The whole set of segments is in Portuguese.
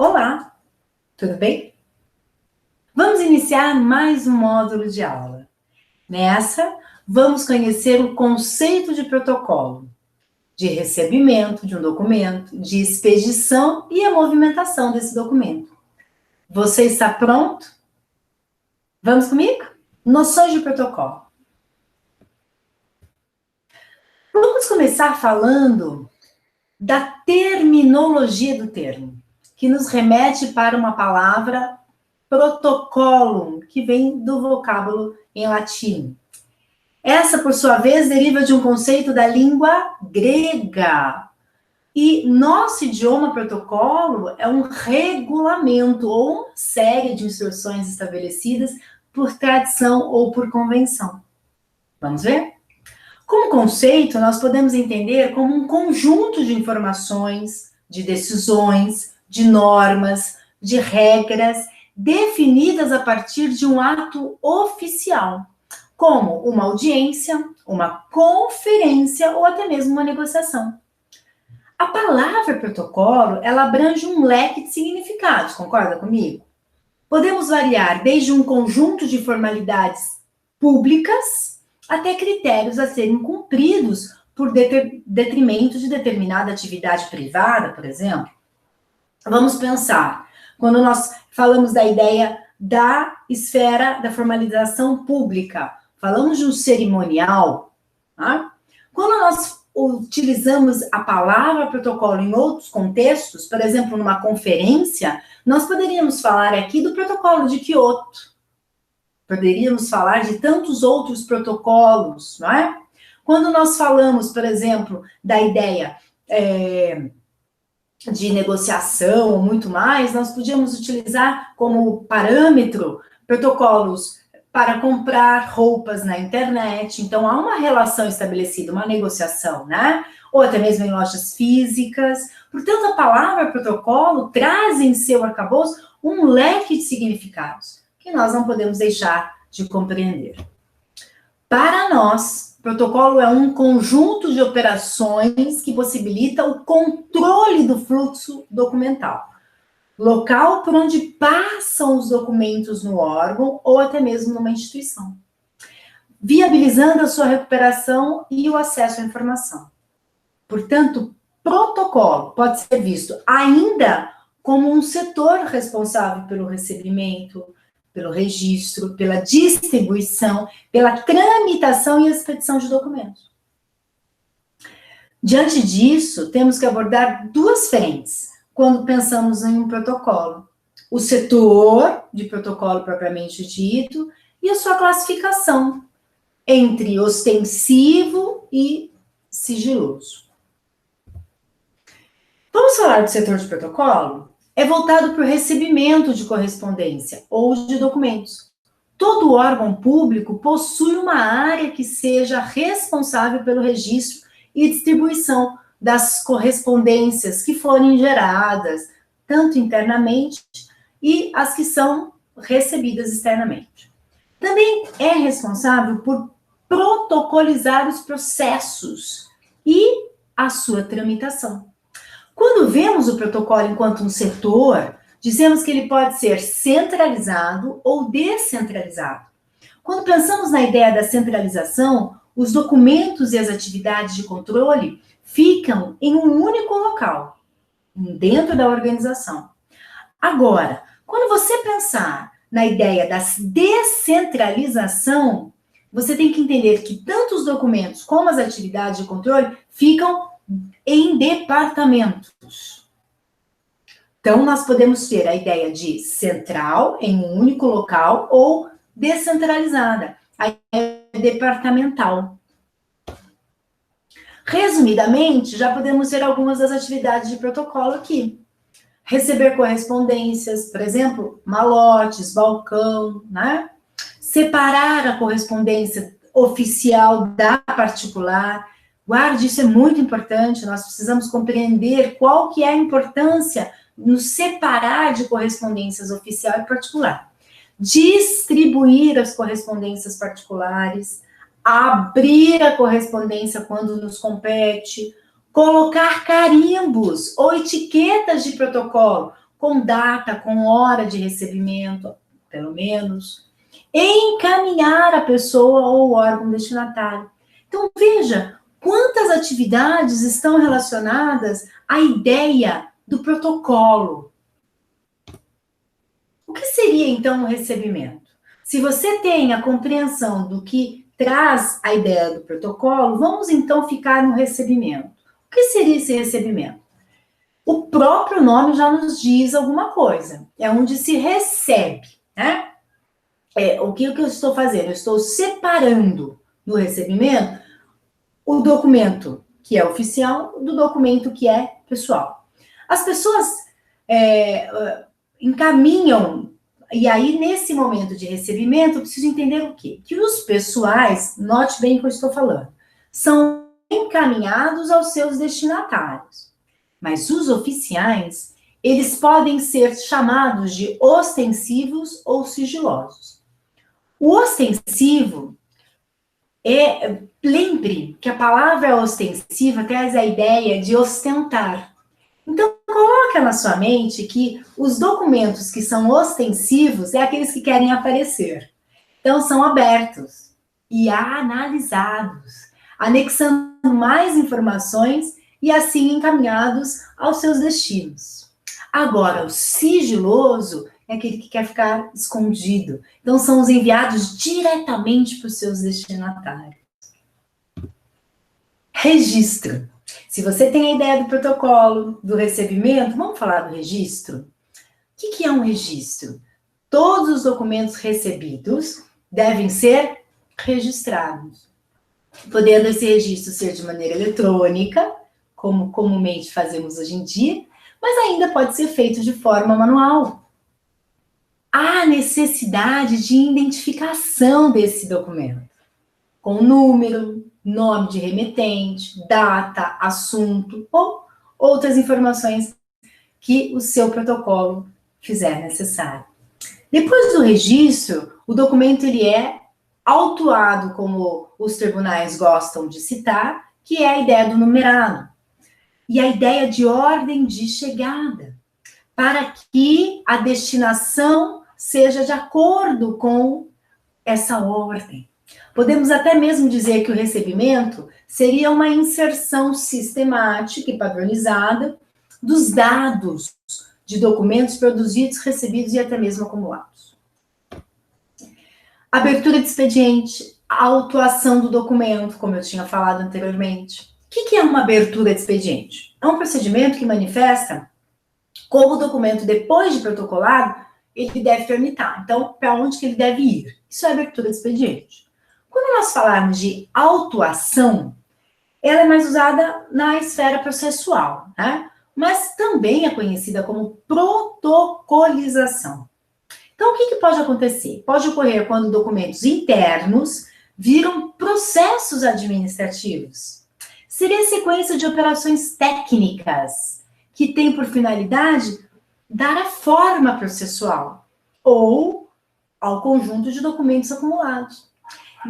Olá, tudo bem? Vamos iniciar mais um módulo de aula. Nessa, vamos conhecer o conceito de protocolo, de recebimento de um documento, de expedição e a movimentação desse documento. Você está pronto? Vamos comigo? Noções de protocolo. Vamos começar falando da terminologia do termo, que nos remete para uma palavra protocolum, que vem do vocábulo em latim. Essa, por sua vez, deriva de um conceito da língua grega. E nosso idioma protocolo é um regulamento ou uma série de instruções estabelecidas por tradição ou por convenção. Vamos ver? Como conceito, nós podemos entender como um conjunto de informações, de decisões, de normas, de regras definidas a partir de um ato oficial, como uma audiência, uma conferência ou até mesmo uma negociação. A palavra protocolo, ela abrange um leque de significados, concorda comigo? Podemos variar desde um conjunto de formalidades públicas até critérios a serem cumpridos por detrimento de determinada atividade privada, por exemplo. Vamos pensar, quando nós falamos da ideia da esfera da formalização pública, falamos de um cerimonial, tá? Quando nós utilizamos a palavra protocolo em outros contextos, por exemplo, numa conferência, nós poderíamos falar aqui do protocolo de Kyoto, poderíamos falar de tantos outros protocolos, não é? Quando nós falamos, por exemplo, da ideia de negociação ou muito mais, nós podíamos utilizar como parâmetro protocolos para comprar roupas na internet. Então, há uma relação estabelecida, uma negociação, né? Ou até mesmo em lojas físicas. Portanto, a palavra protocolo traz em seu arcabouço um leque de significados que nós não podemos deixar de compreender. Para nós, protocolo é um conjunto de operações que possibilita o controle do fluxo documental, local por onde passam os documentos no órgão ou até mesmo numa instituição, viabilizando a sua recuperação e o acesso à informação. Portanto, protocolo pode ser visto ainda como um setor responsável pelo recebimento, pelo registro, pela distribuição, pela tramitação e expedição de documentos. Diante disso, temos que abordar duas frentes quando pensamos em um protocolo: o setor de protocolo propriamente dito e a sua classificação entre ostensivo e sigiloso. Vamos falar do setor de protocolo? É voltado para o recebimento de correspondência ou de documentos. Todo órgão público possui uma área que seja responsável pelo registro e distribuição das correspondências que forem geradas, tanto internamente, e as que são recebidas externamente. Também é responsável por protocolizar os processos e a sua tramitação. Quando vemos o protocolo enquanto um setor, dizemos que ele pode ser centralizado ou descentralizado. Quando pensamos na ideia da centralização, os documentos e as atividades de controle ficam em um único local, dentro da organização. Agora, quando você pensar na ideia da descentralização, você tem que entender que tanto os documentos como as atividades de controle ficam em departamentos. Então, nós podemos ter a ideia de central, em um único local, ou descentralizada, a ideia departamental. Resumidamente, já podemos ter algumas das atividades de protocolo aqui. Receber correspondências, por exemplo, malotes, balcão, né? Separar a correspondência oficial da particular. Guarde, isso é muito importante, nós precisamos compreender qual que é a importância nos separar de correspondências oficial e particular. Distribuir as correspondências particulares, abrir a correspondência quando nos compete, colocar carimbos ou etiquetas de protocolo, com data, com hora de recebimento, pelo menos, encaminhar a pessoa ou o órgão destinatário. Então, veja quantas atividades estão relacionadas à ideia do protocolo. O que seria, então, o recebimento? Se você tem a compreensão do que traz a ideia do protocolo, vamos, então, ficar no recebimento. O que seria esse recebimento? O próprio nome já nos diz alguma coisa. É onde se recebe, né? O que eu estou fazendo? Eu estou separando no recebimento o documento que é oficial do documento que é pessoal. As pessoas encaminham, e aí nesse momento de recebimento, eu preciso entender o quê? Que os pessoais, note bem o que eu estou falando, são encaminhados aos seus destinatários. Mas os oficiais, eles podem ser chamados de ostensivos ou sigilosos. O ostensivo lembre que a palavra ostensiva traz a ideia de ostentar. Então, coloque na sua mente que os documentos que são ostensivos é aqueles que querem aparecer. Então, são abertos e analisados, anexando mais informações e assim encaminhados aos seus destinos. Agora, o sigiloso é aquele que quer ficar escondido. Então, são os enviados diretamente para os seus destinatários. Registro. Se você tem a ideia do protocolo, do recebimento, vamos falar do registro? O que é um registro? Todos os documentos recebidos devem ser registrados. Podendo esse registro ser de maneira eletrônica, como comumente fazemos hoje em dia, mas ainda pode ser feito de forma manual. Há necessidade de identificação desse documento, com número, nome de remetente, data, assunto ou outras informações que o seu protocolo fizer necessário. Depois do registro, o documento ele é autuado, como os tribunais gostam de citar, que é a ideia do numerado e a ideia de ordem de chegada, para que a destinação seja de acordo com essa ordem. Podemos até mesmo dizer que o recebimento seria uma inserção sistemática e padronizada dos dados de documentos produzidos, recebidos e até mesmo acumulados. Abertura de expediente, autuação do documento, como eu tinha falado anteriormente. O que é uma abertura de expediente? É um procedimento que manifesta como o documento, depois de protocolado, ele deve tramitar. Então, para onde que ele deve ir? Isso é abertura de expediente. Quando nós falarmos de autuação, ela é mais usada na esfera processual, né? Mas também é conhecida como protocolização. Então, o que pode acontecer? Pode ocorrer quando documentos internos viram processos administrativos. Seria a sequência de operações técnicas que tem por finalidade dar a forma processual ou ao conjunto de documentos acumulados.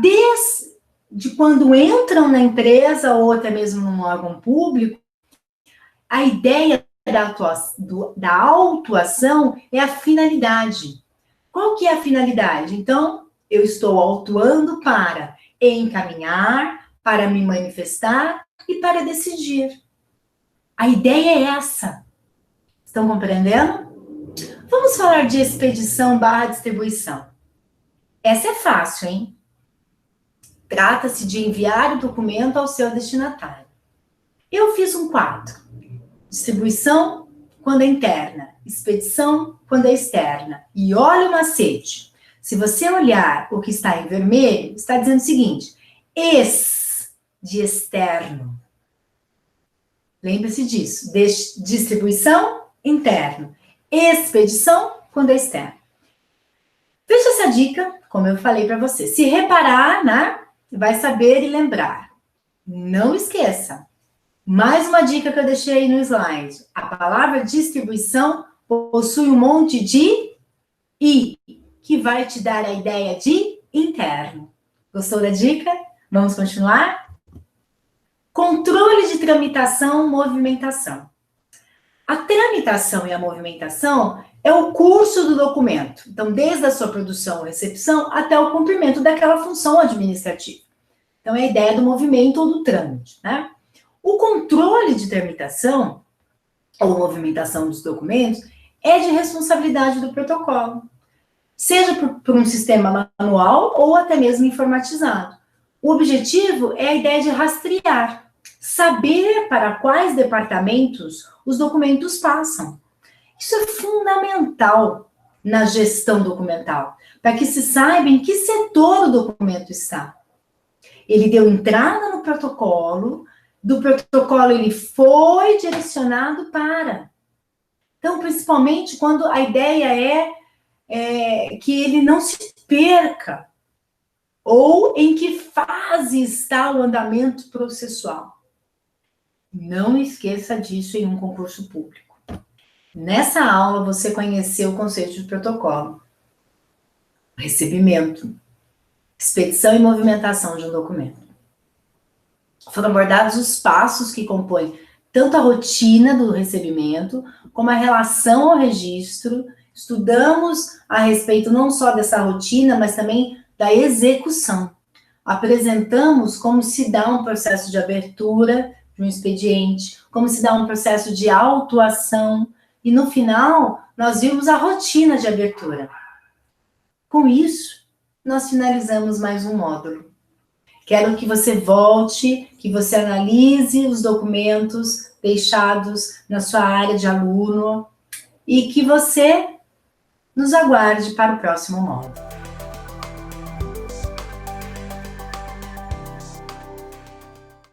Desde quando entram na empresa ou até mesmo num órgão público, a ideia da autuação é a finalidade. Qual que é a finalidade? Então, eu estou autuando para encaminhar, para me manifestar e para decidir. A ideia é essa. Estão compreendendo? Vamos falar de expedição/distribuição. Essa é fácil, hein? Trata-se de enviar o documento ao seu destinatário. Eu fiz um quadro. Distribuição, quando é interna. Expedição, quando é externa. E olha o macete. Se você olhar o que está em vermelho, está dizendo o seguinte: de externo. Lembre-se disso. Distribuição, interno. Expedição, quando é externo. Veja essa dica, como eu falei para você. Se reparar, né, vai saber e lembrar. Não esqueça. Mais uma dica que eu deixei aí no slide. A palavra distribuição possui um monte de I, que vai te dar a ideia de interno. Gostou da dica? Vamos continuar? Controle de tramitação, movimentação. A tramitação e a movimentação é o curso do documento. Então, desde a sua produção ou recepção até o cumprimento daquela função administrativa. Então, é a ideia do movimento ou do trâmite, né? O controle de tramitação ou movimentação dos documentos é de responsabilidade do protocolo, seja por um sistema manual ou até mesmo informatizado. O objetivo é a ideia de rastrear, saber para quais departamentos os documentos passam. Isso é fundamental na gestão documental, para que se saiba em que setor o documento está. Ele deu entrada no protocolo, do protocolo ele foi direcionado para. Então, principalmente quando a ideia é que ele não se perca, ou em que fase está o andamento processual. Não esqueça disso em um concurso público. Nessa aula, você conheceu o conceito de protocolo, recebimento, expedição e movimentação de um documento. Foram abordados os passos que compõem tanto a rotina do recebimento, como a relação ao registro. Estudamos a respeito não só dessa rotina, mas também da execução. Apresentamos como se dá um processo de abertura de um expediente, como se dá um processo de autuação, e no final, nós vimos a rotina de abertura. Com isso, nós finalizamos mais um módulo. Quero que você volte, que você analise os documentos deixados na sua área de aluno e que você nos aguarde para o próximo módulo.